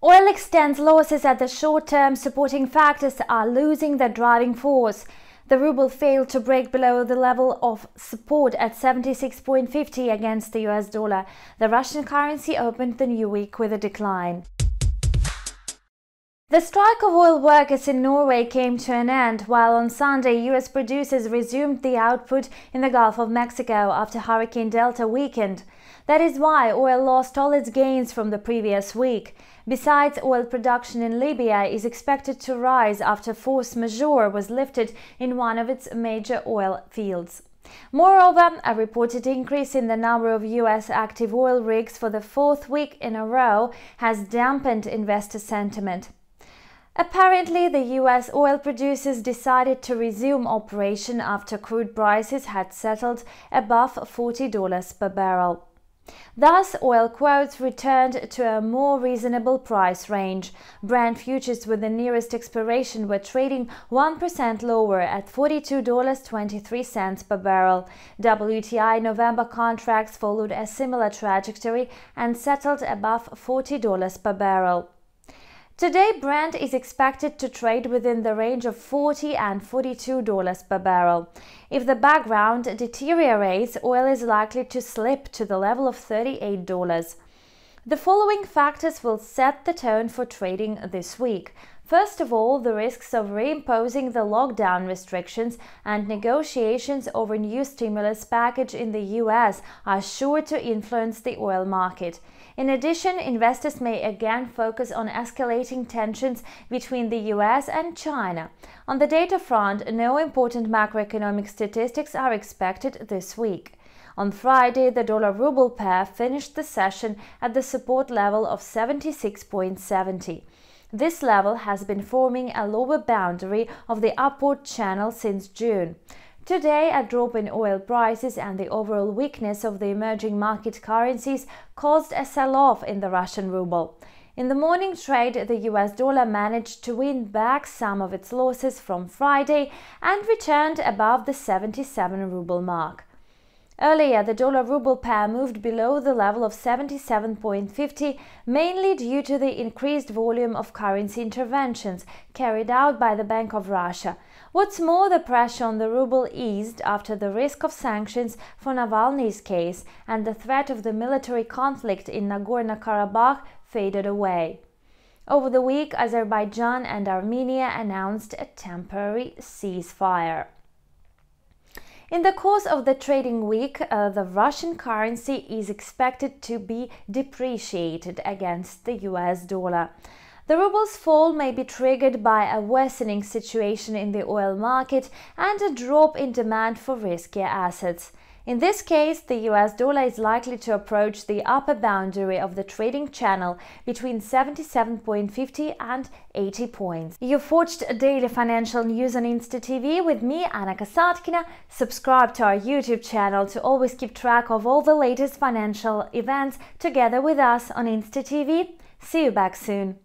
Oil extends losses at the short term. Supporting factors are losing their driving force. The ruble failed to break below the level of support at 76.50 against the US dollar. The Russian currency opened the new week with a decline. The strike of oil workers in Norway came to an end, while on Sunday US producers resumed the output in the Gulf of Mexico after Hurricane Delta weakened. That is why oil lost all its gains from the previous week. Besides, oil production in Libya is expected to rise after force majeure was lifted in one of its major oil fields. Moreover, a reported increase in the number of US active oil rigs for the fourth week in a row has dampened investor sentiment. Apparently, the US oil producers decided to resume operation after crude prices had settled above $40 per barrel. Thus, oil quotes returned to a more reasonable price range. Brent futures with the nearest expiration were trading 1% lower at $42.23 per barrel. WTI November contracts followed a similar trajectory and settled above $40 per barrel. Today, Brent is expected to trade within the range of $40 and $42 per barrel. If the background deteriorates, oil is likely to slip to the level of $38. The following factors will set the tone for trading this week. First of all, the risks of reimposing the lockdown restrictions and negotiations over a new stimulus package in the US are sure to influence the oil market. In addition, investors may again focus on escalating tensions between the US and China. On the data front, no important macroeconomic statistics are expected this week. On Friday, the dollar-ruble pair finished the session at the support level of 76.70. This level has been forming a lower boundary of the upward channel since June. Today, a drop in oil prices and the overall weakness of the emerging market currencies caused a sell-off in the Russian ruble. In the morning trade, the US dollar managed to win back some of its losses from Friday and returned above the 77 ruble mark. Earlier, the dollar-ruble pair moved below the level of 77.50, mainly due to the increased volume of currency interventions carried out by the Bank of Russia. What's more, the pressure on the ruble eased after the risk of sanctions for Navalny's case and the threat of the military conflict in Nagorno-Karabakh faded away. Over the week, Azerbaijan and Armenia announced a temporary ceasefire. In the course of the trading week, the Russian currency is expected to be depreciated against the US dollar. The ruble's fall may be triggered by a worsening situation in the oil market and a drop in demand for riskier assets. In this case, the US dollar is likely to approach the upper boundary of the trading channel between 77.50 and 80 points. You've watched daily financial news on InstaTV with me, Anna Kasatkina. Subscribe to our YouTube channel to always keep track of all the latest financial events together with us on InstaTV. See you back soon.